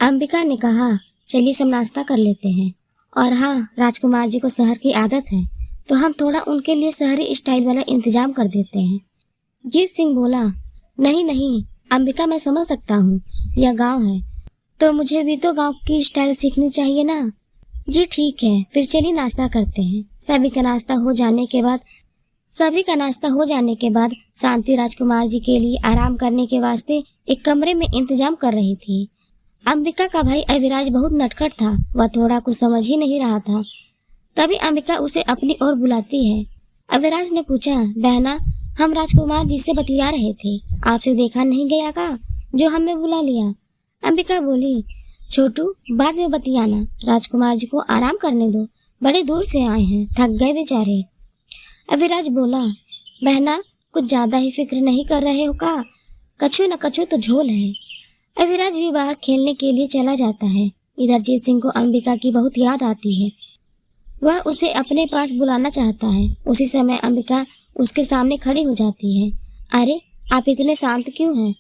अंबिका ने कहा, चलिए सब नाश्ता कर लेते हैं। और हाँ, राजकुमार जी को शहर की आदत है, तो हम थोड़ा उनके लिए शहरी स्टाइल वाला इंतजाम कर देते हैं। जीत सिंह बोला, नहीं नहीं अंबिका, मैं समझ सकता हूँ, यह गांव है तो मुझे भी तो गांव की स्टाइल सीखनी चाहिए ना। जी ठीक है, फिर चलिए नाश्ता करते हैं। सभी का नाश्ता हो जाने के बाद शांति राजकुमार जी के लिए आराम करने के वास्ते एक कमरे में इंतजाम कर रही थी। अंबिका का भाई अविराज बहुत नटखट था, वह थोड़ा कुछ समझ ही नहीं रहा था। तभी अंबिका उसे अपनी ओर बुलाती है। अविराज ने पूछा, बहना, हम राजकुमार जी से बतिया रहे थे, आपसे देखा नहीं गया का जो हमें बुला लिया। अंबिका बोली, छोटू बाद में बतियाना, राजकुमार जी को आराम करने दो, बड़े दूर से आए हैं, थक गए बेचारे। अविराज बोला, बहना कुछ ज्यादा ही फिक्र नहीं कर रहे हो का, कछु न कछु तो झोल है। अविराज भी बाहर खेलने के लिए चला जाता है। इधर जीत सिंह को अंबिका की बहुत याद आती है, वह उसे अपने पास बुलाना चाहता है। उसी समय अंबिका उसके सामने खड़ी हो जाती है। अरे आप इतने शांत क्यों हैं?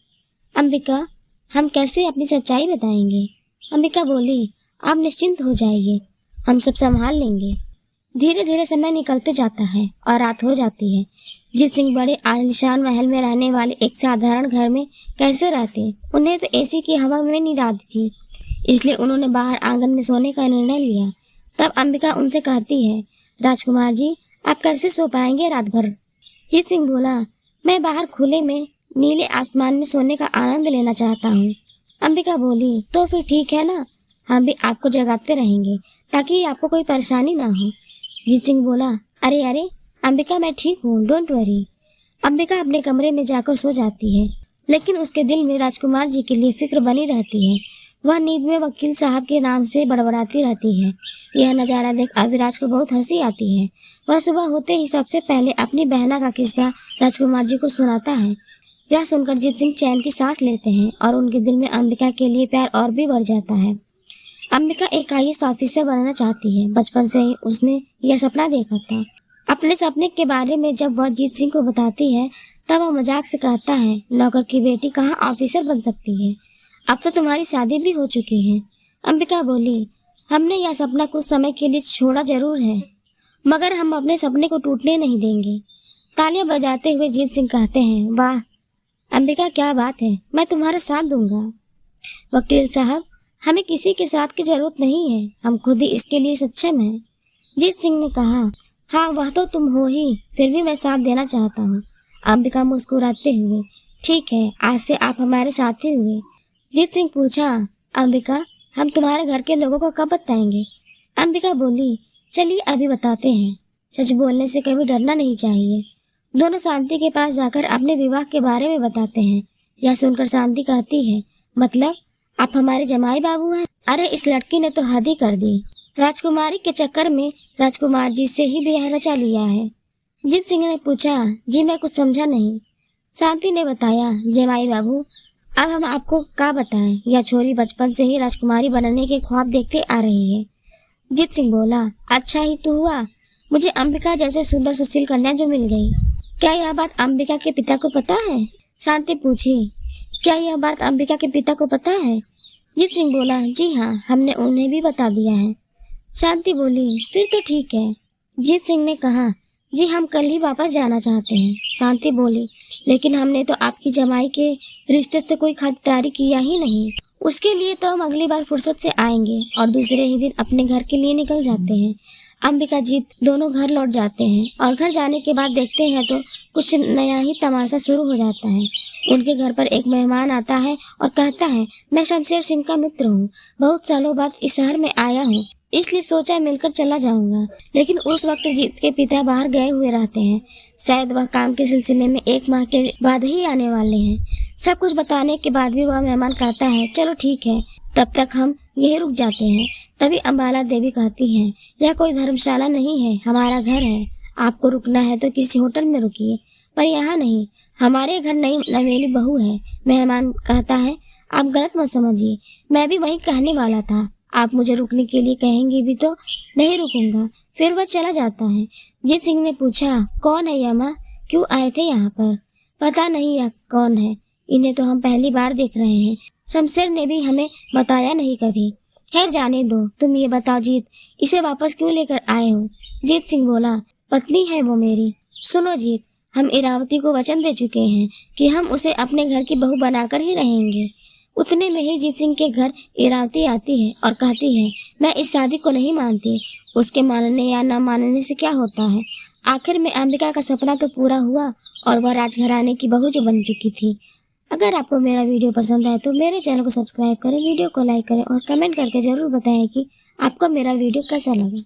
अंबिका, हम कैसे अपनी सच्चाई बताएंगे? अंबिका बोली, आप निश्चिंत हो जाइए, हम सब संभाल लेंगे। धीरे धीरे समय निकलते जाता है और रात हो जाती है। जीत सिंह बड़े आलीशान महल में रहने वाले एक साधारण घर में कैसे रहते? उन्हें तो एसी की हवा में नींद आती थी, इसलिए उन्होंने बाहर आंगन में सोने का निर्णय लिया। तब अंबिका उनसे कहती है, राजकुमार जी, आप कैसे सो पाएंगे रात भर? जीत सिंह बोला, मैं बाहर खुले में नीले आसमान में सोने का आनंद लेना चाहता हूँ। अंबिका बोली, तो फिर ठीक है ना, हम भी आपको जगाते रहेंगे ताकि आपको कोई परेशानी ना हो। जीत सिंह बोला, अरे अरे अंबिका, मैं ठीक हूँ, डोंट वरी। अंबिका अपने कमरे में जाकर सो जाती है, लेकिन उसके दिल में राजकुमार जी के लिए फिक्र बनी रहती है। वह नींद में वकील साहब के नाम से बड़बड़ाती रहती है। यह नजारा देख अविराज को बहुत हंसी आती है। वह सुबह होते ही सबसे पहले अपनी बहना का किस्सा राजकुमार जी को सुनाता है। यह सुनकर जीत सिंह चैन की सांस लेते हैं और उनके दिल में अंबिका के लिए प्यार और भी बढ़ जाता है। अंबिका एक IAS ऑफिसर बनना चाहती है। बचपन से ही उसने यह सपना देखा था। अपने सपने के बारे में जब वह जीत सिंह को बताती है, तब वह मजाक से कहता है, नौकर की बेटी कहाँ ऑफिसर बन सकती है, अब तो तुम्हारी शादी भी हो चुकी है। अंबिका बोली, हमने यह सपना कुछ समय के लिए छोड़ा जरूर है, मगर हम अपने सपने को टूटने नहीं देंगे। तालियां बजाते हुए जीत सिंह कहते हैं, वाह अंबिका, क्या बात है, मैं तुम्हारा साथ दूंगा। वकील साहब, हमें किसी के साथ की जरूरत नहीं है, हम खुद ही इसके लिए सक्षम हैं। जीत सिंह ने कहा, हाँ वह तो तुम हो ही, फिर भी मैं साथ देना चाहता हूँ। अंबिका मुस्कुराते हुए, ठीक है, आज से आप हमारे साथी हुए। जीत सिंह पूछा, अंबिका, हम तुम्हारे घर के लोगों को कब बताएंगे? अंबिका बोली, चलिए अभी बताते हैं, सच बोलने से कभी डरना नहीं चाहिए। दोनों शांति के पास जाकर अपने विवाह के बारे में बताते हैं। यह सुनकर शांति कहती है, मतलब आप हमारे जमाई बाबू हैं? अरे इस लड़की ने तो हद ही कर दी, राजकुमारी के चक्कर में राजकुमार जी से ही ब्याह रचा लिया है। जीत सिंह ने पूछा, जी मैं कुछ समझा नहीं। शांति ने बताया, जमाई बाबू, अब हम आपको क्या बताएं, यह छोरी बचपन से ही राजकुमारी बनने के ख्वाब देखते आ रही है। जीत सिंह बोला, अच्छा ही तो हुआ, मुझे अंबिका जैसे सुंदर सुशील कन्या जो मिल गई। क्या यह बात अंबिका के पिता को पता है? शांति पूछी, क्या यह बात अंबिका के पिता को पता है? जीत सिंह बोला, जी हाँ, हमने उन्हें भी बता दिया है। शांति बोली, फिर तो ठीक है। जीत सिंह ने कहा, जी हम कल ही वापस जाना चाहते हैं। शांति बोली, लेकिन हमने तो आपकी जमाई के रिश्ते से कोई खरीदारी किया ही नहीं, उसके लिए तो हम अगली बार फुर्सत से आएंगे और दूसरे ही दिन अपने घर के लिए निकल जाते हैं। अंबिका जीत दोनों घर लौट जाते हैं और घर जाने के बाद देखते हैं तो कुछ नया ही तमाशा शुरू हो जाता है। उनके घर पर एक मेहमान आता है और कहता है, मैं शमशेर सिंह का मित्र हूँ, बहुत सालों बाद इस शहर में आया हूँ, इसलिए सोचा मिलकर चला जाऊंगा। लेकिन उस वक्त जीत के पिता बाहर गए हुए रहते हैं, शायद वह काम के सिलसिले में 1 माह के बाद ही आने वाले हैं। सब कुछ बताने के बाद भी वह मेहमान कहता है, चलो ठीक है, तब तक हम यहीं रुक जाते हैं। तभी अम्बाला देवी कहती हैं, यह कोई धर्मशाला नहीं है, हमारा घर है, आपको रुकना है तो किसी होटल में रुकिए, पर यहाँ नहीं, हमारे घर नई नवेली बहू है। मेहमान कहता है, आप गलत मत समझिए, मैं भी वही कहने वाला था, आप मुझे रुकने के लिए कहेंगे भी तो नहीं रुकूंगा। फिर वह चला जाता है। जीत सिंह ने पूछा, कौन है यह माँ, क्यों आए थे यहाँ पर? पता नहीं यह कौन है, इन्हें तो हम पहली बार देख रहे हैं। शमशेर ने भी हमें बताया नहीं कभी। खैर जाने दो, तुम ये बताओ जीत, इसे वापस क्यों लेकर आए हो? जीत सिंह बोला, पत्नी है वो मेरी। सुनो जीत, हम इरावती को वचन दे चुके हैं कि हम उसे अपने घर की बहू बनाकर ही रहेंगे। उतने में ही जीत सिंह के घर इरावती आती है और कहती है, मैं इस शादी को नहीं मानती। उसके मानने या न मानने से क्या होता है? आखिर में अंबिका का सपना तो पूरा हुआ और वह राजघराने की बहू जो बन चुकी थी। अगर आपको मेरा वीडियो पसंद आए तो मेरे चैनल को सब्सक्राइब करें, वीडियो को लाइक करें और कमेंट करके जरूर बताएं कि आपको मेरा वीडियो कैसा लगा।